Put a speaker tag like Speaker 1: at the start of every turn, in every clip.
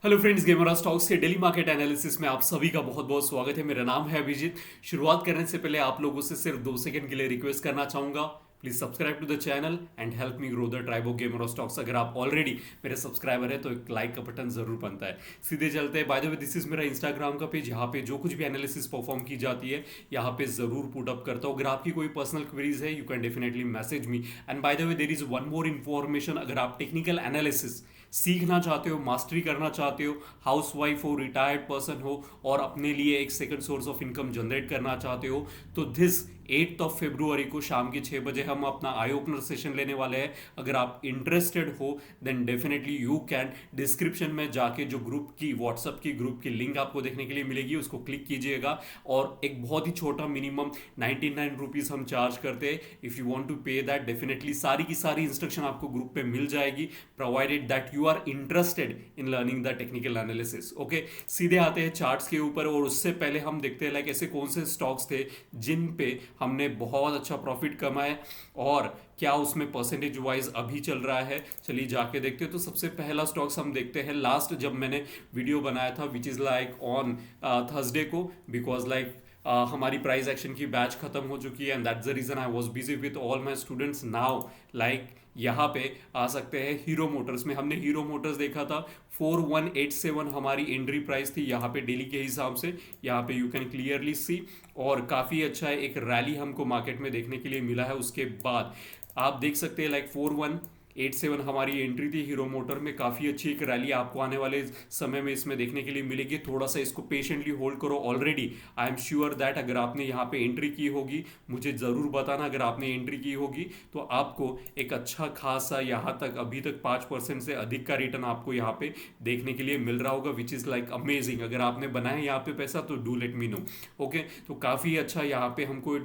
Speaker 1: Hello friends, गेमरा stocks के daily market analysis में आप सभी का बहुत बहुत स्वागत है। मेरा नाम है अभिजीत। शुरुआत करने से पहले आप लोगों से सिर्फ 2 सेकंड के लिए रिक्वेस्ट करना चाहूंगा। Please subscribe to the channel and help me grow the tribe of Gamer Stocks. अगर आप ऑलरेडी मेरे सब्सक्राइबर है तो एक लाइक का बटन जरूर बनता है। सीधे चलते हैं। By the way, this is मेरा इंस्टाग्राम का पेज। यहाँ पे जो कुछ भी एनालिसिस परफॉर्म की जाती है यहाँ पे जरूर पुट अप करता हूँ। अगर आपकी कोई पर्सनल क्वेरीज है you can definitely message me. And by the way, there is one more information. अगर आप टेक्निकल एनालिसिस सीखना चाहते हो, मास्टरी करना चाहते हो, हाउस वाइफ हो, रिटायर्ड पर्सन हो और अपने लिए एक second source of income generate करना चाहते हो, तो दिस 8 फरवरी को शाम के 6 बजे हम अपना आई ओपनर सेशन लेने वाले हैं। अगर आप इंटरेस्टेड हो then definitely you can description में जाके जो ग्रुप की व्हाट्सअप की ग्रुप की लिंक आपको देखने के लिए मिलेगी उसको क्लिक कीजिएगा। और एक बहुत ही छोटा मिनिमम 99 रुपीज़ हम चार्ज करते हैं। If you want to pay that, definitely सारी की सारी इंस्ट्रक्शन आपको ग्रुप पे मिल जाएगी, provided that you are interested in learning the technical analysis. Okay, सीधे आते हैं चार्ट्स के ऊपर। और उससे पहले हम देखते हैं लाइक ऐसे कौन से स्टॉक्स थे जिन पे हमने बहुत अच्छा प्रॉफिट कमाया और क्या उसमें परसेंटेज वाइज अभी चल रहा है। चलिए जाके देखते हैं। तो सबसे पहला स्टॉक्स हम देखते हैं लास्ट जब मैंने वीडियो बनाया था which is like on Thursday को, बिकॉज लाइक हमारी प्राइस एक्शन की बैच खत्म हो चुकी है and that's the reason I was busy with all my students now. Like यहाँ पे आ सकते हैं हीरो मोटर्स में। हमने हीरो मोटर्स देखा था 4187 हमारी एंट्री प्राइस थी यहाँ पे डेली के हिसाब से। यहाँ पे यू कैन क्लियरली सी और काफ़ी अच्छा है, एक रैली हमको मार्केट में देखने के लिए मिला है। उसके बाद आप देख सकते हैं लाइक 4187 हमारी एंट्री थी हीरो मोटर में। काफ़ी अच्छी एक रैली आपको आने वाले समय में इसमें देखने के लिए मिलेगी। थोड़ा सा इसको पेशेंटली होल्ड करो। Already I am sure that अगर आपने यहाँ पे एंट्री की होगी मुझे ज़रूर बताना। अगर आपने एंट्री की होगी तो आपको एक अच्छा खासा यहाँ तक अभी तक 5% से अधिक का रिटर्न आपको यहाँ पे देखने के लिए मिल रहा होगा विच इज़ लाइक अमेजिंग। अगर आपने बनाया यहाँ पे पैसा तो do let me no. Okay, तो काफ़ी अच्छा यहाँ पे हमको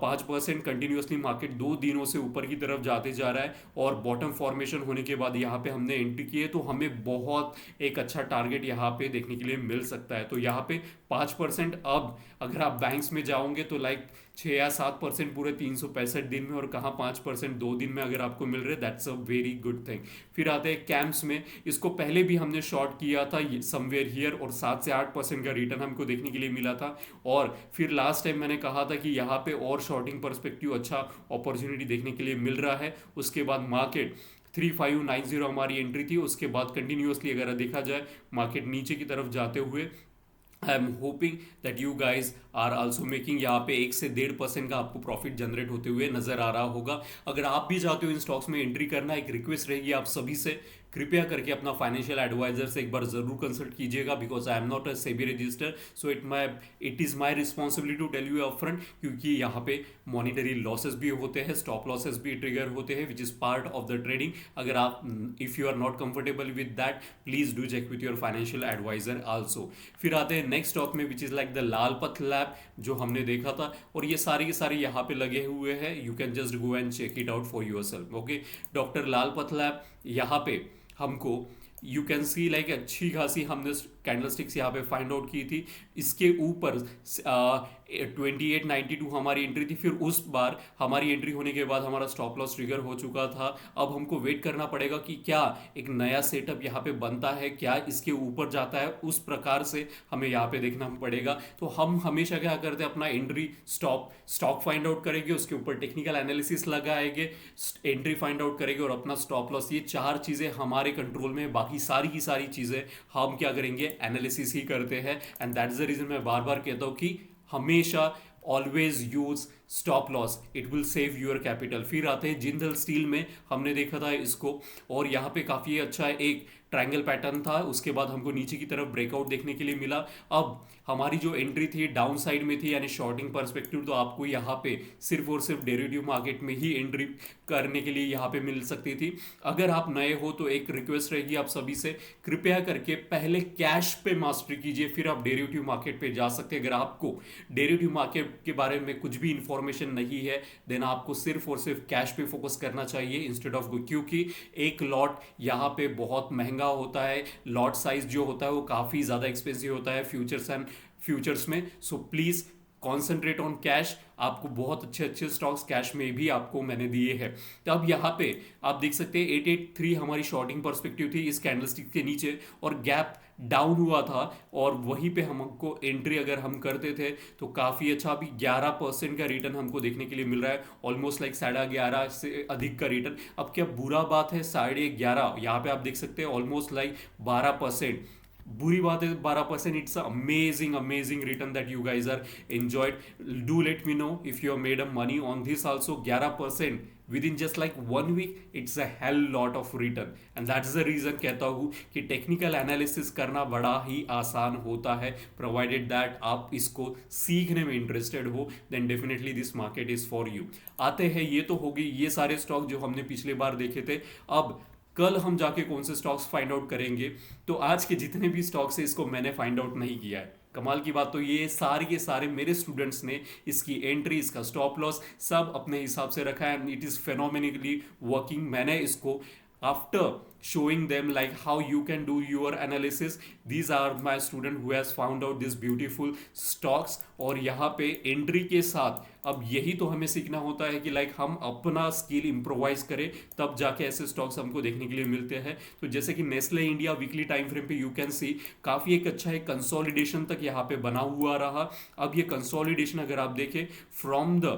Speaker 1: 5% कंटिन्यूसली मार्केट 2 दिनों से ऊपर की तरफ जाते जा रहा है। और बॉटम फॉर्मेशन होने के बाद यहाँ पे हमने एंट्री की है तो हमें बहुत एक अच्छा टारगेट यहाँ पे देखने के लिए मिल सकता है। तो यहाँ पे 5% अब अगर आप बैंक्स में जाओगे तो लाइक 6 या 7% पूरे 365 दिन में, और कहाँ 5% 2 दिन में अगर आपको मिल रहे, that's a very good thing. फिर आते हैं कैंप्स में। इसको पहले भी हमने शॉर्ट किया था समवेयर हियर और 7 से 8% का रिटर्न हमको देखने के लिए मिला था। और फिर लास्ट टाइम मैंने कहा था कि यहाँ पे और शॉर्टिंग परस्पेक्टिव अच्छा अपॉर्चुनिटी देखने के लिए मिल रहा है। उसके बाद मार्केट 3590 हमारी एंट्री थी। उसके बाद कंटिन्यूसली अगर देखा जाए मार्केट नीचे की तरफ जाते हुए I am hoping that you guys are also making यहाँ पे 1 से 1.5% का आपको प्रॉफिट जनरेट होते हुए नजर आ रहा होगा। अगर आप भी चाहते हो इन स्टॉक्स में एंट्री करना, एक रिक्वेस्ट रहेगी आप सभी से, कृपया करके अपना फाइनेंशियल एडवाइजर से एक बार जरूर कंसल्ट कीजिएगा। Because I am not a SEBI register, so it is my responsibility to tell you up front, क्योंकि यहाँ पे मॉनिटरी लॉसेस भी होते हैं, स्टॉप लॉसेस भी ट्रिगर होते हैं which is part of the trading. अगर आप if you are not comfortable with that please do check with your financial advisor also. फिर आते हैं नेक्स्ट स्टॉक में which is like the Lalpath lab जो हमने देखा था, और ये सारे के सारे यहाँ पे लगे हुए हैं। You can just go and check it out for your self. Okay, doctor Lalpath lab यहाँ पे हमको यू कैन सी लाइक अच्छी खासी हमने कैंडलस्टिक्स यहाँ पे फाइंड आउट की थी। इसके ऊपर 2892 हमारी एंट्री थी। फिर उस बार हमारी एंट्री होने के बाद हमारा स्टॉप लॉस ट्रिगर हो चुका था। अब हमको वेट करना पड़ेगा कि क्या एक नया सेटअप यहाँ पे बनता है, क्या इसके ऊपर जाता है, उस प्रकार से हमें यहाँ पे देखना पड़ेगा। तो हम हमेशा क्या करते हैं, अपना एंट्री स्टॉक फाइंड आउट करेंगे, उसके ऊपर टेक्निकल एनालिसिस लगाएंगे, एंट्री फाइंड आउट करेंगे और अपना स्टॉप लॉस। ये 4 चीज़ें हमारे कंट्रोल में, बाकी सारी की सारी चीज़ें हम क्या करेंगे, एनालिसिस ही करते हैं। And that is the reason मैं बार बार कहता हूँ कि हमेशा always use stop loss, it will save your capital. फिर आते हैं जिंदल स्टील में, हमने देखा था इसको और यहाँ पे काफ़ी अच्छा एक ट्रायंगल पैटर्न था। उसके बाद हमको नीचे की तरफ ब्रेकआउट देखने के लिए मिला। अब हमारी जो एंट्री थी डाउन साइड में थी, यानी शॉर्टिंग परस्पेक्टिव, तो आपको यहाँ पे सिर्फ और सिर्फ डेरिवेटिव मार्केट में ही एंट्री करने के लिए यहाँ पे मिल सकती थी। अगर आप नए हो तो एक रिक्वेस्ट रहेगी आप सभी से, कृपया करके पहले कैश पे मास्टरी कीजिए, फिर आप डेरिवेटिव मार्केट पे जा सकते हैं। अगर आपको डेरिवेटिव मार्केट के बारे में कुछ भी इंफॉर्मेशन नहीं है देन आपको सिर्फ और सिर्फ कैश पे फोकस करना चाहिए इंस्टेड ऑफ, क्योंकि एक लॉट यहाँ पे बहुत महंगा होता है। लॉट साइज जो होता है वो काफ़ी ज़्यादा एक्सपेंसिव होता है फ्यूचर्स में। So please concentrate on cash. आपको बहुत अच्छे अच्छे स्टॉक्स कैश में भी आपको मैंने दिए हैं। तो अब यहाँ पे आप देख सकते हैं 883 हमारी शॉर्टिंग पर्सपेक्टिव थी इस कैंडलस्टिक के नीचे, और गैप डाउन हुआ था, और वहीं पे हमको एंट्री अगर हम करते थे तो काफ़ी अच्छा, अभी 11% का रिटर्न हमको देखने के लिए मिल रहा है, ऑलमोस्ट लाइक 11.5 से अधिक का रिटर्न। अब क्या बुरा बात है 11.5, यहाँ पे आप देख सकते हैं ऑलमोस्ट लाइक 12%। बुरी बात है 12%, it's amazing amazing return that you guys are enjoyed. Do let me know if you have made a money on this also. 11% within just like 1 week, it's a hell lot of return, and that's the reason कहता हूँ कि technical analysis करना बड़ा ही आसान होता है, provided that आप इसको सीखने में इंटरेस्टेड हो, then definitely this market is for you. आते हैं, ये तो होगी ये सारे स्टॉक जो हमने पिछले बार देखे थे। अब कल हम जाके कौन से स्टॉक्स फाइंड आउट करेंगे, तो आज के जितने भी स्टॉक्स है इसको मैंने फाइंड आउट नहीं किया है। कमाल की बात तो ये सारे के सारे मेरे स्टूडेंट्स ने इसकी एंट्री, इसका स्टॉप लॉस सब अपने हिसाब से रखा है, एंड इट इज़ फेनोमेनिकली वर्किंग। मैंने इसको after showing them like how you can do your analysis, these are my student who has found out this beautiful stocks। और यहाँ पे एंट्री के साथ अब यही तो हमें सीखना होता है कि लाइक हम अपना स्किल इम्प्रोवाइज करें, तब जाके ऐसे स्टॉक्स हमको देखने के लिए मिलते हैं। तो जैसे कि Nestle India weekly time frame पे यू कैन सी काफ़ी एक अच्छा एक कंसोलिडेशन तक यहाँ पे बना हुआ रहा। अब ये कंसोलिडेशन अगर आप देखें फ्रॉम द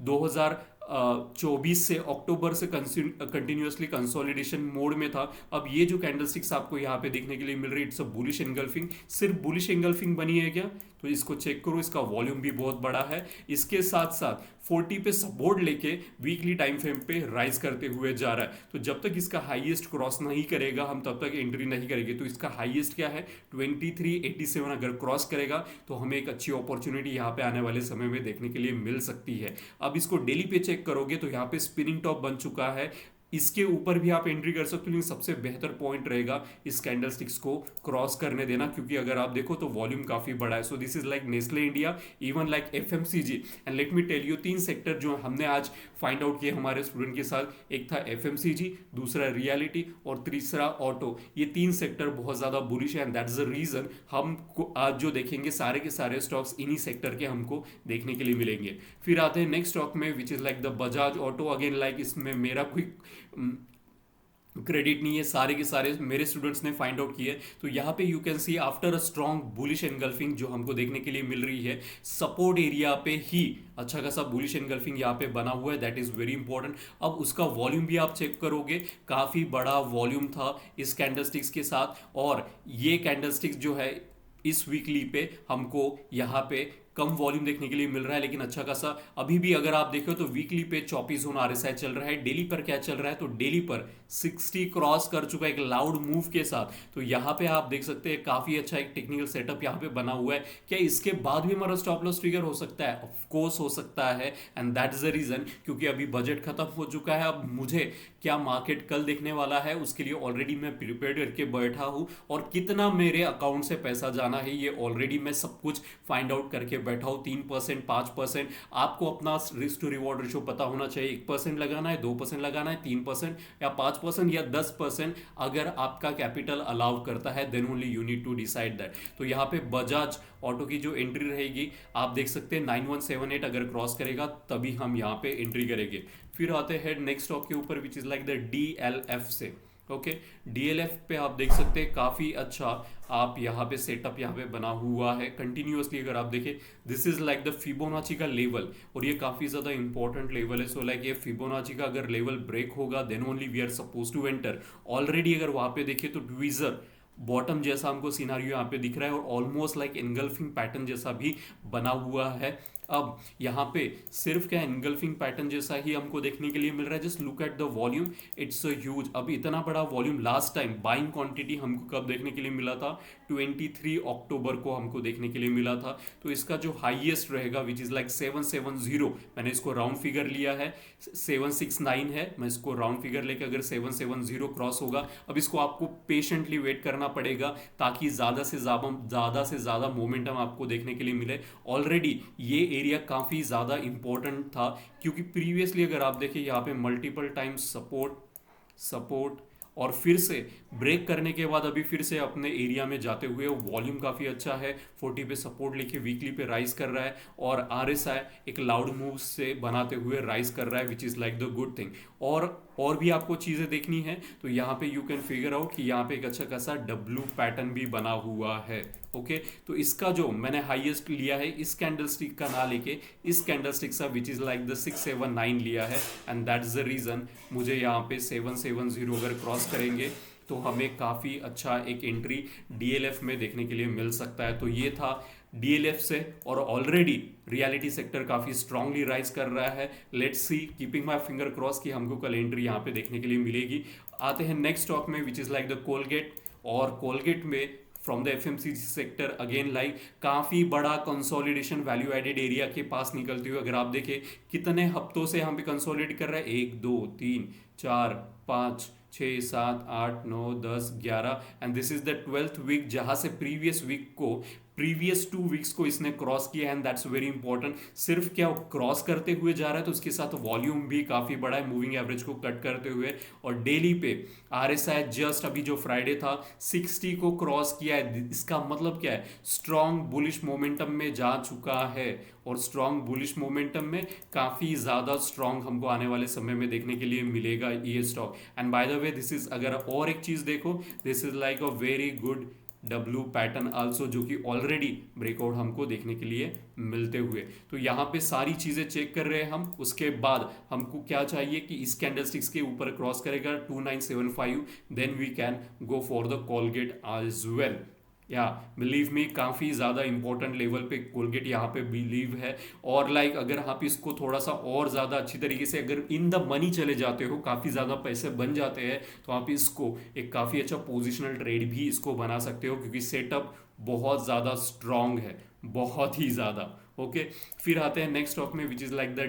Speaker 1: 2024 से अक्टूबर से कंटिन्यूसली कंसोलिडेशन मोड में था। अब ये जो कैंडलस्टिक्स आपको यहाँ पे देखने के लिए मिल रही है, इट्स अ बुलिश एंगल्फिंग। सिर्फ बुलिश एंगल्फिंग बनी है क्या, तो इसको चेक करो, इसका वॉल्यूम भी बहुत बड़ा है। इसके साथ साथ 40 पे सपोर्ट लेके वीकली टाइम फ्रेम पे राइज करते हुए जा रहा है। तो जब तक इसका हाईएस्ट क्रॉस नहीं करेगा हम तब तक एंट्री नहीं करेंगे। तो इसका हाईएस्ट क्या है 2387, अगर क्रॉस करेगा तो हमें एक अच्छी अपॉर्चुनिटी यहाँ पे आने वाले समय में देखने के लिए मिल सकती है। अब इसको डेली पे चेक करोगे तो यहाँ पे स्पिनिंग टॉप बन चुका है, इसके ऊपर भी आप एंट्री कर सकते हो, लेकिन सबसे बेहतर पॉइंट रहेगा इस कैंडलस्टिक्स को क्रॉस करने देना, क्योंकि अगर आप देखो तो वॉल्यूम काफी बड़ा है। So this is like Nestle India, even like FMCG. And let me tell you 3 sector जो हमने आज फाइंड आउट किए हमारे स्टूडेंट के साथ, एक था एफएमसीजी, दूसरा रियलिटी और तीसरा ऑटो। ये 3 सेक्टर बहुत ज्यादा बुलिश है, एंड दैट्स द रीजन हम आज जो देखेंगे सारे के सारे स्टॉक्स इन्हीं सेक्टर के हमको देखने के लिए मिलेंगे। फिर आते हैं नेक्स्ट स्टॉक में which is like the Bajaj auto. Again like इसमें मेरा कोई क्रेडिट नहीं है, सारे के सारे मेरे स्टूडेंट्स ने फाइंड आउट किए। तो यहाँ पे you can see after a strong bullish engulfing जो हमको देखने के लिए मिल रही है, सपोर्ट एरिया पे ही अच्छा खासा बुलिश एनगल्फिंग यहाँ पे बना हुआ है, दैट इज वेरी इंपॉर्टेंट। अब उसका वॉल्यूम भी आप चेक करोगे, काफी बड़ा वॉल्यूम था इस कैंडलस्टिक्स के साथ, और ये कैंडलस्टिक्स जो है इस वीकली पे हमको यहाँ पे कम वॉल्यूम देखने के लिए मिल रहा है, लेकिन अच्छा खासा अभी भी अगर आप देखो तो वीकली पे 24 जोन आरएसआई चल रहा है। डेली पर क्या चल रहा है, तो डेली पर 60 क्रॉस कर चुका है एक लाउड मूव के साथ। तो यहाँ पे आप देख सकते हैं काफी अच्छा एक टेक्निकल सेटअप यहाँ पे बना हुआ है। क्या इसके बाद भी हमारा स्टॉप लॉस ट्रिगर हो सकता है? ऑफ कोर्स हो सकता है, and that is the reason, क्योंकि अभी बजट खत्म हो चुका है। अब मुझे क्या मार्केट कल देखने वाला है उसके लिए ऑलरेडी मैं प्रिपेयर करके बैठा हूँ, और कितना मेरे अकाउंट से पैसा जाना है ये ऑलरेडी मैं सब कुछ फाइंड आउट करके बैठा हूँ। 3%, 5%, आपको अपना रिस्क टू रिवॉर्ड रेशो पता होना चाहिए। 1% लगाना है, 2% लगाना है, 3% या 5% या 10%, अगर आपका कैपिटल अलाउ करता है then only you need to decide that. तो यहाँ पे बजाज ऑटो की जो एंट्री रहेगी आप देख सकते हैं 9178 अगर क्रॉस करेगा तभी हम यहाँ पे एंट्री करेंगे। फिर आते हैं नेक्स्ट स्टॉक के ऊपर which is like the DLF से। ओके, डीएलएफ पे आप देख सकते हैं काफ़ी अच्छा आप यहाँ पे सेटअप यहाँ पे बना हुआ है कंटिन्यूअसली। अगर आप देखें this is like the Fibonacci का लेवल, और ये काफ़ी ज़्यादा इंपॉर्टेंट लेवल है। सो लाइक ये फिबोनाची का अगर लेवल ब्रेक होगा then only we are suppose to enter. Already अगर वहाँ पे देखें तो ट्वीजर बॉटम जैसा हमको सिनारियो यहाँ पे दिख रहा है, और ऑलमोस्ट लाइक एनगल्फिंग पैटर्न जैसा भी बना हुआ है। अब यहाँ पे सिर्फ क्या एनगल्फिंग पैटर्न जैसा ही हमको देखने के लिए मिल रहा है। Just look at the volume, it's a huge. अभी इतना बड़ा volume last time buying quantity हमको कब देखने के लिए मिला था, 23 अक्टूबर को हमको देखने के लिए मिला था। तो इसका जो हाईएस्ट रहेगा विच इज लाइक 770, मैंने इसको राउंड फिगर लिया है, 769 है, मैं इसको राउंड फिगर लेके अगर 770 क्रॉस होगा, अब इसको आपको पेशेंटली वेट करना पड़ेगा ताकि ज़्यादा से ज़्यादा मोमेंटम आपको देखने के लिए मिले। ऑलरेडी ये एरिया काफ़ी ज़्यादा इंपॉर्टेंट था, क्योंकि प्रीवियसली अगर आप देखें यहाँ पे मल्टीपल टाइम्स सपोर्ट और फिर से ब्रेक करने के बाद अभी फिर से अपने एरिया में जाते हुए वॉल्यूम काफ़ी अच्छा है, 40 पे सपोर्ट लेके वीकली पे राइज कर रहा है और RSI एक लाउड मूव से बनाते हुए राइज कर रहा है विच is like the good thing. और भी आपको चीज़ें देखनी है तो यहाँ पे यू कैन फिगर आउट कि यहाँ पे एक अच्छा खासा डब्ल्यू पैटर्न भी बना हुआ है। ओके, तो इसका जो मैंने हाईएस्ट लिया है इस कैंडलस्टिक का ना लेके इस कैंडलस्टिक का विच इज़ लाइक द 679 लिया है and that is the reason मुझे यहाँ पे 770 अगर क्रॉस करेंगे तो हमें काफ़ी अच्छा एक एंट्री DLF में देखने के लिए मिल सकता है। तो ये था DLF से, और ऑलरेडी रियलिटी सेक्टर काफ़ी स्ट्रांगली राइज कर रहा है। Let's see, keeping my finger cross कि हमको कल एंट्री यहाँ पे देखने के लिए मिलेगी। आते हैं नेक्स्ट स्टॉक में which is like the Colgate, और कोलगेट में from the FMCG sector again like काफ़ी बड़ा कंसोलिडेशन वैल्यू एडेड एरिया के पास निकलते हुए अगर आप देखें कितने हफ्तों से हम भी कंसोलिडेट कर रहे हैं, 1 2 3 4 5 6 7 8 9 10 11 and this is the 12th week जहां से प्रीवियस 2 वीक्स को इसने क्रॉस किया एंड दैट्स वेरी इंपॉर्टेंट। सिर्फ क्या क्रॉस करते हुए जा रहा है तो उसके साथ वॉल्यूम भी काफ़ी बड़ा है मूविंग एवरेज को कट करते हुए, और डेली पे RSI जस्ट अभी जो फ्राइडे था 60 को क्रॉस किया है। इसका मतलब क्या है, स्ट्रॉन्ग बुलिश मोमेंटम में जा चुका है और स्ट्रॉन्ग बुलिश मोमेंटम में काफ़ी ज़्यादा स्ट्रॉन्ग हमको आने वाले समय में देखने के लिए मिलेगा ये stock. And by the way this is, अगर और एक चीज़ देखो, this is like a very good W pattern also जो कि ऑलरेडी ब्रेकआउट हमको देखने के लिए मिलते हुए। तो यहाँ पे सारी चीज़ें चेक कर रहे हैं हम। उसके बाद हमको क्या चाहिए कि इस कैंडलस्टिक्स के ऊपर क्रॉस करेगा 2975, then we can go for the Colgate as well. या बिलीव मी काफ़ी ज़्यादा इंपॉर्टेंट लेवल पे कोलगेट यहाँ पे बिलीव है, और लाइक अगर आप इसको थोड़ा सा और ज़्यादा अच्छी तरीके से अगर इन द मनी चले जाते हो, काफ़ी ज़्यादा पैसे बन जाते हैं, तो आप इसको एक काफ़ी अच्छा पोजिशनल ट्रेड भी इसको बना सकते हो क्योंकि सेटअप बहुत ज़्यादा स्ट्रॉन्ग है, बहुत ही ज़्यादा। ओके, फिर आते हैं नेक्स्ट स्टॉक में which is like the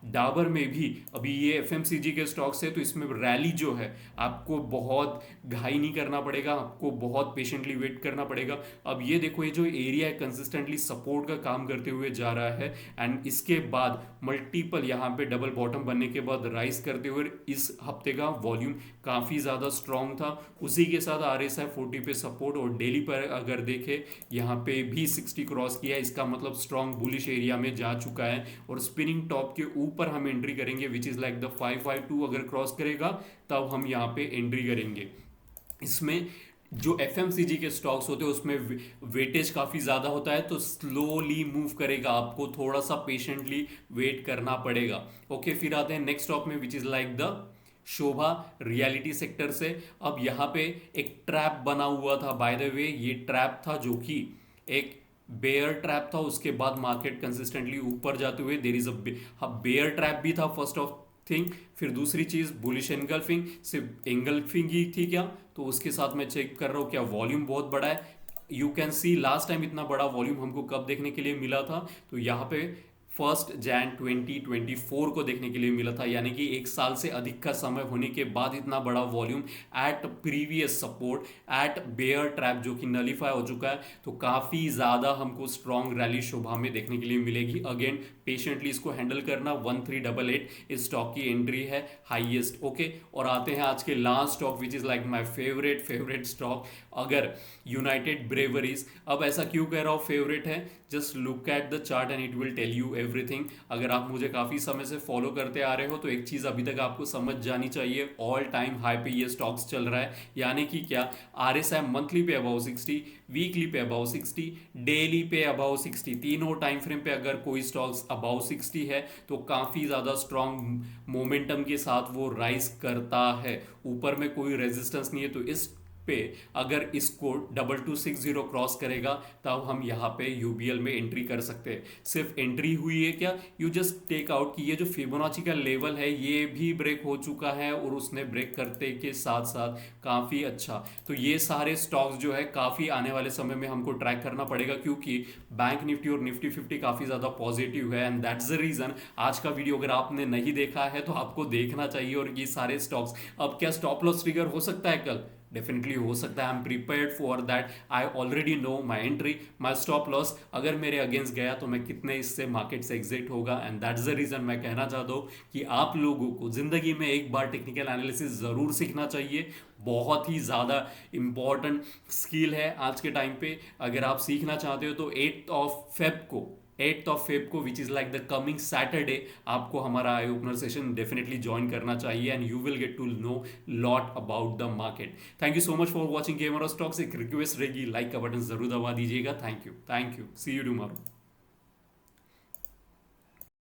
Speaker 1: Dabur में भी अभी ये FMCG के स्टॉक्स है तो इसमें रैली जो है आपको बहुत घाई नहीं करना पड़ेगा, आपको बहुत पेशेंटली वेट करना पड़ेगा। अब ये देखो, ये जो एरिया है कंसिस्टेंटली सपोर्ट का काम करते हुए जा रहा है एंड इसके बाद मल्टीपल यहाँ पे डबल बॉटम बनने के बाद राइज करते हुए इस हफ्ते का वॉल्यूम काफ़ी ज़्यादा स्ट्रॉन्ग था। उसी के साथ RSI 40 पे सपोर्ट, और डेली पर अगर देखे यहाँ पे भी 60 क्रॉस किया, इसका मतलब स्ट्रॉन्ग बुलिश एरिया में जा चुका है और स्पिनिंग टॉप के ऊपर हम एंट्री करेंगे विच इज लाइक द 552 अगर क्रॉस करेगा तब हम यहाँ पे एंट्री करेंगे। इसमें जो FMCG के स्टॉक्स होते हैं उसमें वेटेज काफ़ी ज़्यादा होता है तो स्लोली मूव करेगा, आपको थोड़ा सा पेशेंटली वेट करना पड़ेगा। ओके, फिर आते हैं नेक्स्ट स्टॉक में which is like the Shobha reality sector से। अब यहाँ पे एक ट्रैप बना हुआ था, बाय द वे ये ट्रैप था जो कि एक बेयर ट्रैप था, उसके बाद मार्केट कंसिस्टेंटली ऊपर जाते हुए there is a bear trap भी था फर्स्ट ऑफ थिंग। फिर दूसरी चीज़ बुलिश एंगल्फिंग, सिर्फ एंगल्फिंग ही थी क्या, तो उसके साथ मैं चेक कर रहा हूँ क्या वॉल्यूम बहुत बड़ा है। You can see last time इतना बड़ा वॉल्यूम हमको कब देखने के लिए मिला था, तो यहाँ पे 1 जनवरी 2024 को देखने के लिए मिला था, यानी कि 1 साल से अधिक का समय होने के बाद इतना बड़ा volume at previous support at bear trap जो कि नलीफाई हो चुका है। तो काफ़ी ज़्यादा हमको स्ट्रॉन्ग रैली शोभा में देखने के लिए मिलेगी। अगेन पेशेंटली इसको हैंडल करना। 1388 इस स्टॉक की एंट्री है हाईएस्ट। ओके, और आते हैं आज के last stock which is like my favourite stock, अगर यूनाइटेड ब्रेवरीज। अब ऐसा क्यों कह रहा हूँ फेवरेट है, just look at the chart and it will tell you everything. अगर आप मुझे काफ़ी समय से फॉलो करते आ रहे हो तो एक चीज़ अभी तक आपको समझ जानी चाहिए, ऑल टाइम हाई पे ये स्टॉक्स चल रहा है, यानी कि क्या RSI मंथली पे अबाउ 60, वीकली पे अबाउ 60, डेली पे अबाउ 60, तीनों टाइम फ्रेम पे अगर कोई स्टॉक्स अबाउ 60 है तो काफ़ी ज़्यादा स्ट्रॉन्ग मोमेंटम के साथ वो राइज करता है, ऊपर में कोई रेजिस्टेंस नहीं है। तो इस पे अगर इसको 2260 क्रॉस करेगा तब हम यहाँ पे UBL में एंट्री कर सकते हैं। सिर्फ एंट्री हुई है क्या, यू जस्ट टेक आउट कि ये जो फिबोनाची का लेवल है ये भी ब्रेक हो चुका है और उसने ब्रेक करते के साथ साथ काफ़ी अच्छा। तो ये सारे स्टॉक्स जो है काफ़ी आने वाले समय में हमको ट्रैक करना पड़ेगा क्योंकि बैंक निफ्टी और निफ्टी 50 काफ़ी ज़्यादा पॉजिटिव है एंड दैट्स द रीज़न आज का वीडियो अगर आपने नहीं देखा है तो आपको देखना चाहिए। और ये सारे स्टॉक्स, अब क्या स्टॉप लॉस ट्रिगर हो सकता है कल, डेफिनेटली हो सकता है। I am prepared for that. I already know my entry, my stop loss, अगर मेरे अगेंस्ट गया तो मैं कितने इससे मार्केट से एग्जिट होगा। एंड दैट्स द रीजन मैं कहना चाहता हूँ कि आप लोगों को जिंदगी में एक बार टेक्निकल एनालिसिस ज़रूर सीखना चाहिए। बहुत ही ज़्यादा इंपॉर्टेंट स्किल है आज के टाइम पे। अगर आप सीखना चाहते हो तो 8th ऑफ फेब को which is like the coming Saturday आपको हमारा eye opener session definitely join करना चाहिए and you will get to know lot about the market. Thank you so much for watching Gamer Stocks. एक request रहेगी, like का button जरूर दबा दीजिएगा। Thank you, see you tomorrow.